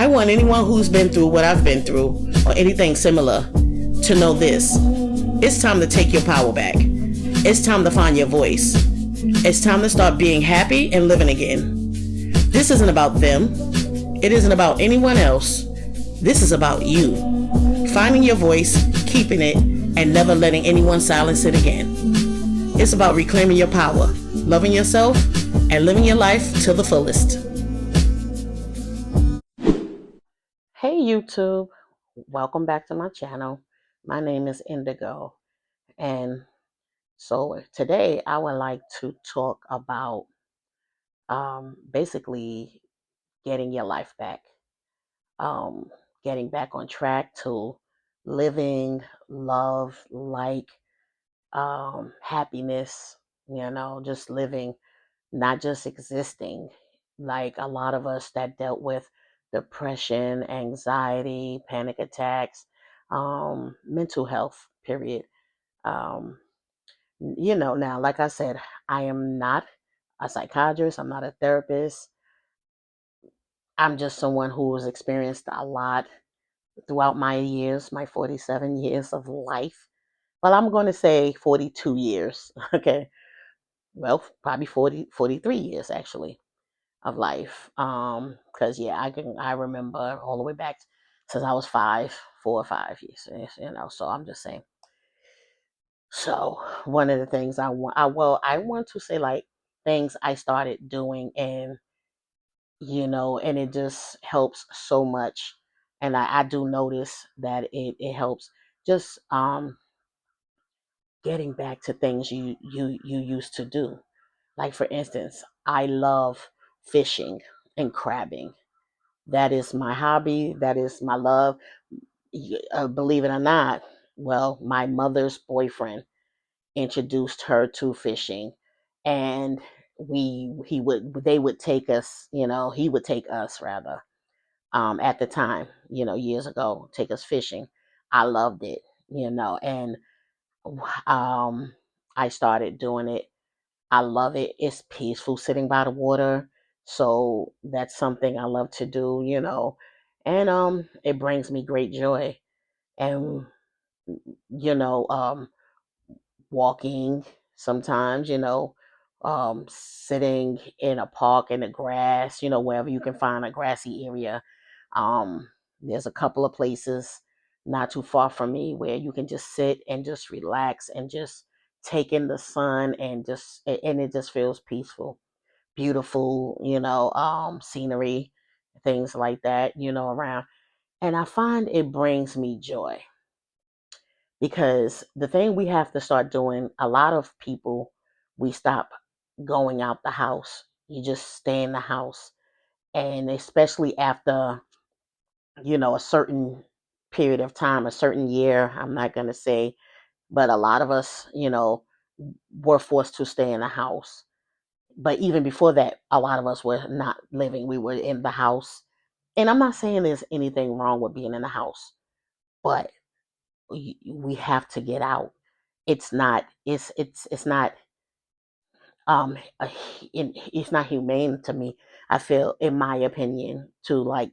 I want anyone who's been through what I've been through or anything similar to know this. It's time to take your power back. It's time to find your voice. It's time to start being happy and living again. This isn't about them. It isn't about anyone else. This is about you. Finding your voice, keeping it, and never letting anyone silence it again. It's about reclaiming your power, loving yourself, and living your life to the fullest. Hey YouTube, welcome back to my channel. My name is Indigo, and so today I would like to talk about basically getting your life back, um, getting back on track to living, love, like happiness, just living, not just existing. Like a lot of us that dealt with depression, anxiety, panic attacks, mental health, period. Um, now, like I said, I am not a psychiatrist, I'm not a therapist. I'm just someone who has experienced a lot throughout my years, my 47 years of life. Well, I'm going to say 42 years. Okay. Well, probably 40, 43 years actually of life. Because yeah, I remember all the way back since I was 4 or 5 years, so I'm just saying. So one of the things I want to say, like, things I started doing, and and it just helps so much. And I do notice that it helps just getting back to things you used to do. Like, for instance, I love fishing and crabbing. That is my hobby. That is my love. Believe it or not, well, my mother's boyfriend introduced her to fishing, and they would take us. He would take us, rather, at the time, years ago, take us fishing. I loved it, and um, I started doing it. I love it. It's peaceful sitting by the water. So that's something I love to do, and it brings me great joy. And you know, um walking sometimes, sitting in a park in the grass, wherever you can find a grassy area. Um there's a couple of places not too far from me where you can just sit and just relax and just take in the sun, and it just feels peaceful, beautiful, scenery, things like that, around. And I find it brings me joy, because the thing we have to start doing, a lot of people, we stop going out the house. You just stay in the house. And especially after, a certain period of time, a certain year, I'm not going to say, but a lot of us, were forced to stay in the house. But even before that, a lot of us were not living. We were in the house. And I'm not saying there's anything wrong with being in the house, but we have to get out. It's not um a, it's not humane to me, I feel, in my opinion, to, like,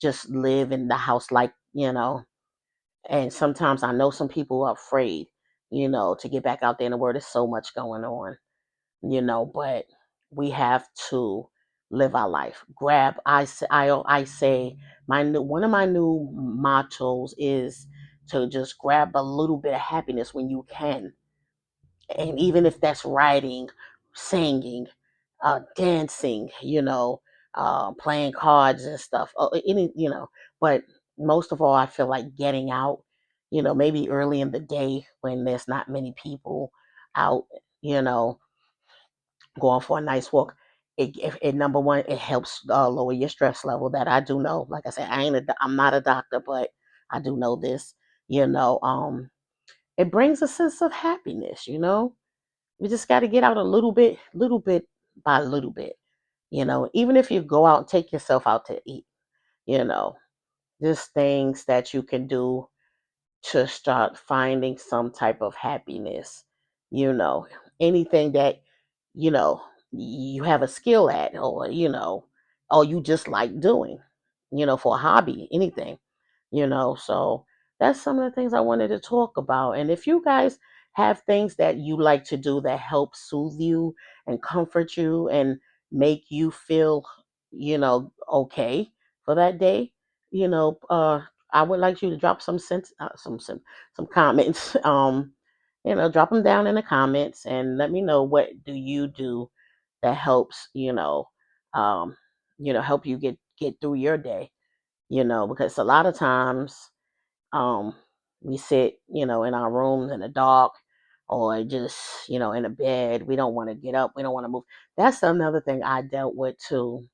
just live in the house, like, and sometimes I know some people are afraid, to get back out there in the world. There's so much going on, but we have to live our life. I say, one of my new mottos is to just grab a little bit of happiness when you can. And even if that's writing, singing, dancing, playing cards and stuff, but most of all, I feel like getting out, maybe early in the day when there's not many people out, you know, going for a nice walk. Number one, it helps lower your stress level. That I do know. Like I said, I'm not a doctor, but I do know this. You know, it brings a sense of happiness. We just got to get out a little bit by little bit. Even if you go out and take yourself out to eat, you know, just things that you can do to start finding some type of happiness. You know, anything that, you know, you have a skill at, or you just like doing. for a hobby, anything, So that's some of the things I wanted to talk about. And if you guys have things that you like to do that help soothe you and comfort you and make you feel, okay for that day, I would like you to drop some sense, some comments. Drop them down in the comments and let me know what do you do that helps, um, help you get through your day, because a lot of times um, we sit, in our rooms in the dark or just, in a bed. We don't want to get up. We don't want to move. That's another thing I dealt with too,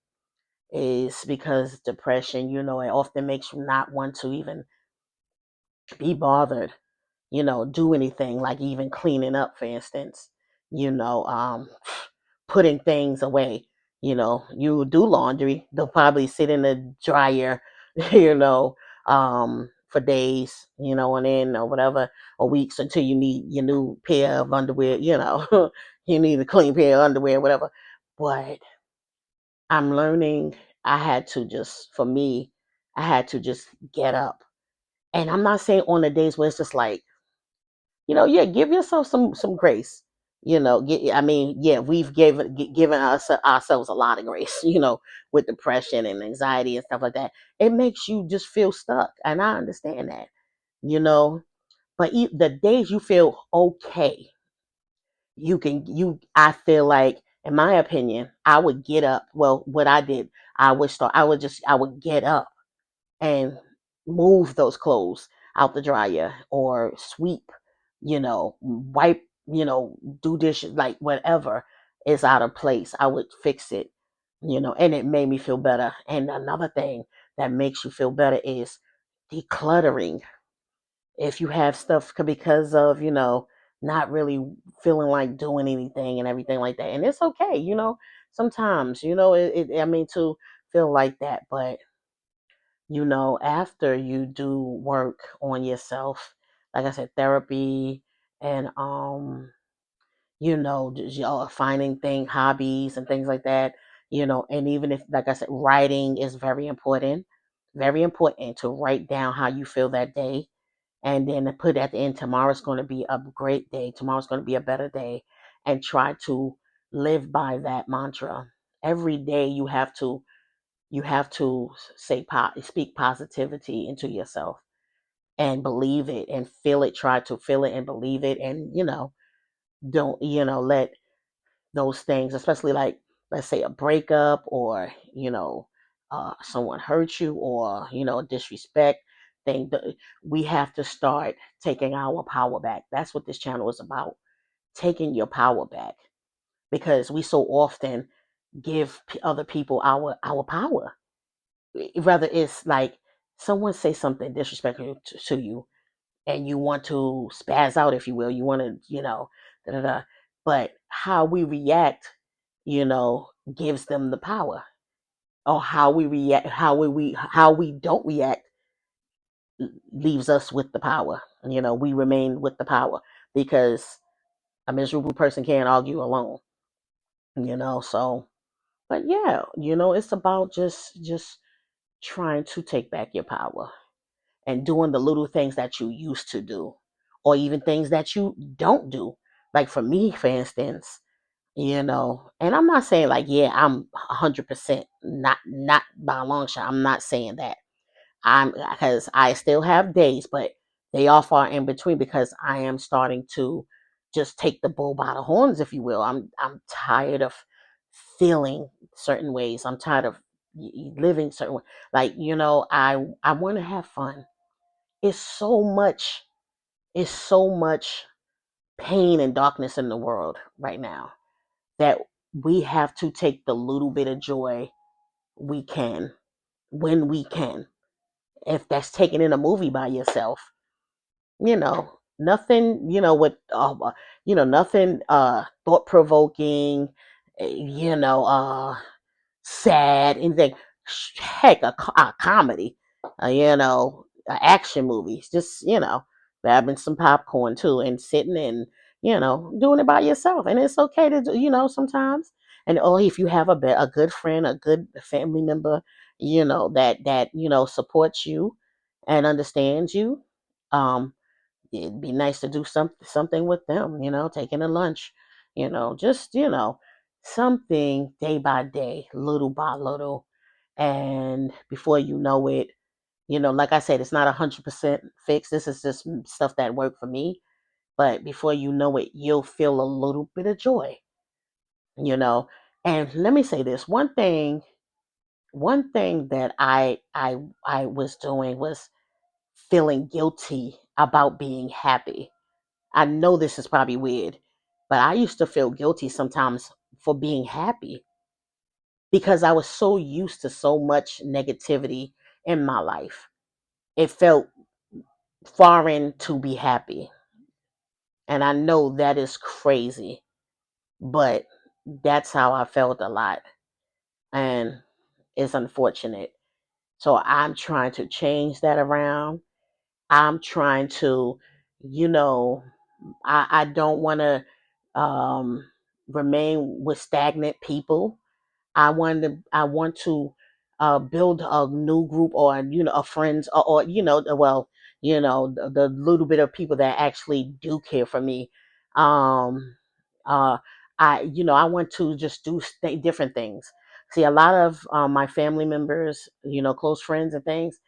is because depression, it often makes you not want to even be bothered, do anything like even cleaning up, for instance, you know, um, putting things away. You do laundry, they'll probably sit in the dryer, you know, for days, and then or whatever, or weeks until you need your new pair of underwear, you need a clean pair of underwear, whatever. But I'm learning for me, I had to just get up. And I'm not saying on the days where it's just like, yeah, give yourself some grace. I mean, yeah, we've given ourselves a lot of grace, with depression and anxiety and stuff like that. It makes you just feel stuck, and I understand that, you know. But the days you feel okay, I feel like, in my opinion, I would get up. Well, what I did, I would get up and move those clothes out the dryer or sweep, wipe, do dishes, like whatever is out of place. I would fix it, and it made me feel better. And another thing that makes you feel better is decluttering. If you have stuff because of, not really feeling like doing anything and everything like that. And it's okay, sometimes, I mean, to feel like that, but after you do work on yourself, like I said, therapy and just, finding hobbies and things like that, and even if, like I said, writing is very important to write down how you feel that day, and then to put at the end, tomorrow's going to be a great day, tomorrow's going to be a better day, and try to live by that mantra. Every day you have to speak positivity into yourself and believe it and feel it. Try to feel it and believe it, and don't let those things, especially like, let's say, a breakup, or someone hurt you, or disrespect thing. We have to start taking our power back. That's what this channel is about, taking your power back, because we so often give other people our power. Rather, it's like someone say something disrespectful to you, and you want to spaz out, if you will. You want to, da, da, da. But how we react, gives them the power. Or how we react, how we don't react, leaves us with the power. We remain with the power, because a miserable person can't argue alone. So, but yeah, it's about just trying to take back your power and doing the little things that you used to do, or even things that you don't do. Like for me, for instance, and I'm not saying like, yeah, I'm 100%, not by a long shot. I'm not saying that. Because I still have days, but they are far in between, because I am starting to just take the bull by the horns, if you will. I'm tired of feeling certain ways. I'm tired of living certain ways. Like, I want to have fun. It's so much, it's so much pain and darkness in the world right now, that we have to take the little bit of joy we can, when we can. If that's taken in a movie by yourself, nothing, nothing thought provoking, sad, anything. Heck, a comedy, action movies. Just, grabbing some popcorn too, and sitting and, doing it by yourself. And it's okay to do, sometimes. And oh, if you have a good friend, a good family member, that supports you and understands you, um, it'd be nice to do something with them, taking a lunch, just something day by day, little by little, and before you know it, like I said, it's not 100% fixed. This is just stuff that worked for me, but before you know it, you'll feel a little bit of joy, you know. And let me say this one thing that I was doing was feeling guilty about being happy. I know this is probably weird, but I used to feel guilty sometimes for being happy because I was so used to so much negativity in my life. It felt foreign to be happy. And I know that is crazy, but that's how I felt a lot. And it's unfortunate. So I'm trying to change that around. I'm trying to, you know, I don't want to remain with stagnant people. I want to build a new group, or a friends, or well, the little bit of people that actually do care for me. Um, uh, I want to just do different things. See, a lot of my family members, close friends and things,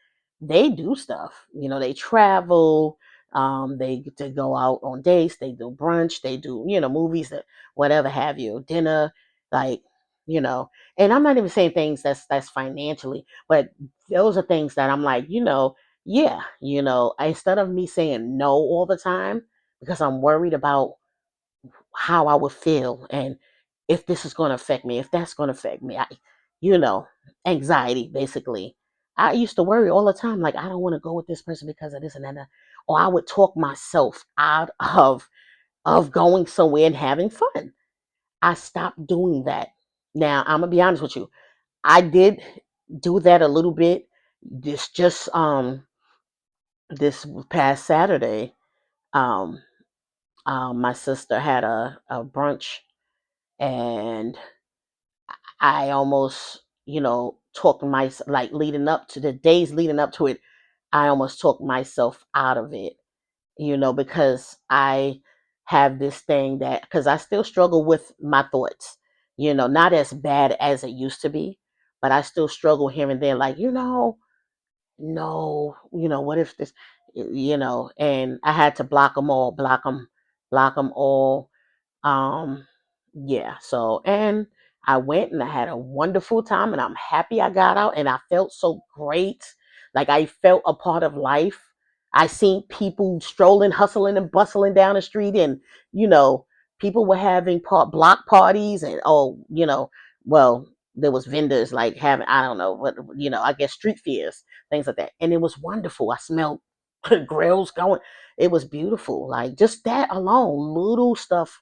they do stuff. They travel. They get to go out on dates. They do brunch. They do movies, that whatever have you, dinner, like you know and I'm not even saying things that's financially, but those are things that I'm like, yeah, instead of me saying no all the time because I'm worried about how I would feel and if this is going to affect me, if that's going to affect me, you know, anxiety basically. I used to worry all the time, like I don't want to go with this person because of this and that, or I would talk myself out of going somewhere and having fun. I stopped doing that. Now I'm gonna be honest with you. I did do that a little bit. This past Saturday, um, my sister had a brunch, and I almost, talked like leading up to the days leading up to it. I almost talked myself out of it, because I have this thing that, because I still struggle with my thoughts, not as bad as it used to be, but I still struggle here and there, like, no, what if this, and I had to block them all. um, yeah, so and I went and I had a wonderful time and I'm happy I got out and I felt so great. Like I felt a part of life. I seen people strolling, hustling and bustling down the street, and you know, people were having block parties, and well, there was vendors like having, I don't know what, I guess street fairs, things like that. And it was wonderful. I smelled grills going. It was beautiful. Like just that alone, little stuff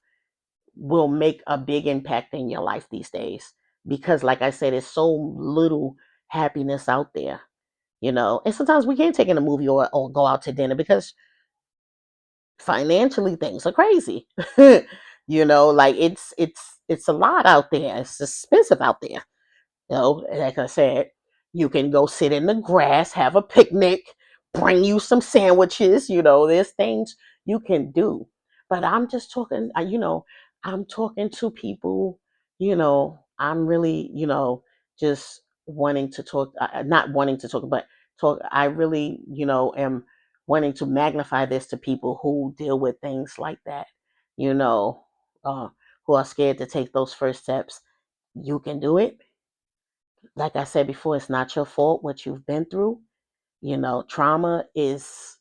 will make a big impact in your life these days, because like I said, there's so little happiness out there, and sometimes we can't take in a movie or go out to dinner because financially things are crazy. Like it's a lot out there. It's expensive out there. Like I said, you can go sit in the grass, have a picnic, bring you some sandwiches. There's things you can do. But I'm just talking, I'm talking to people, I'm really, just wanting to talk, not wanting to talk, but talk. I really, am wanting to magnify this to people who deal with things like that, you know, uh, who are scared to take those first steps. You can do it. Like I said before, it's not your fault what you've been through. Trauma is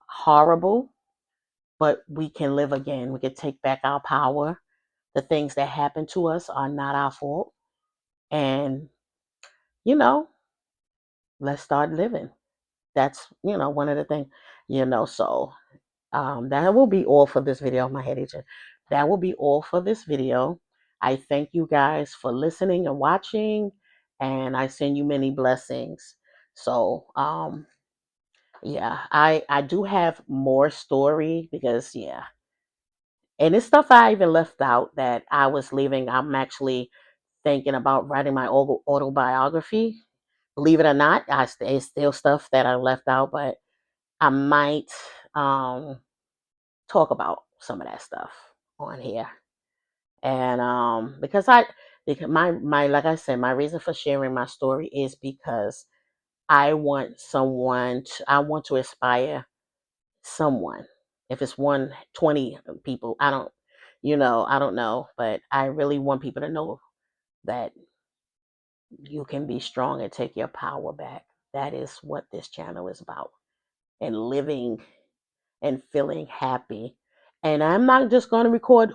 horrible, but we can live again. We can take back our power. The things that happen to us are not our fault. And, you know, let's start living. That's, one of the things, so that will be all for this video. My head itching. That will be all for this video. I thank you guys for listening and watching, and I send you many blessings. So, yeah, I do have more story because, yeah, And it's stuff I even left out that I was leaving. I'm actually thinking about writing my autobiography. Believe it or not, it's still stuff that I left out, but I might um, talk about some of that stuff on here. And because my like I said, my reason for sharing my story is because I want to inspire someone. If it's 120 people, I don't know, but I really want people to know that you can be strong and take your power back. That is what this channel is about. And living and feeling happy. And I'm not just going to record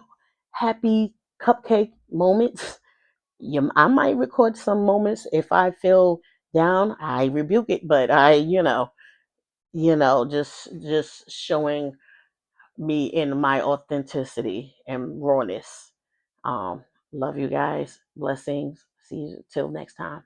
happy cupcake moments. I might record some moments if I feel down. I rebuke it, but just showing me in my authenticity and rawness. Um, love you guys. Blessings. See you till next time.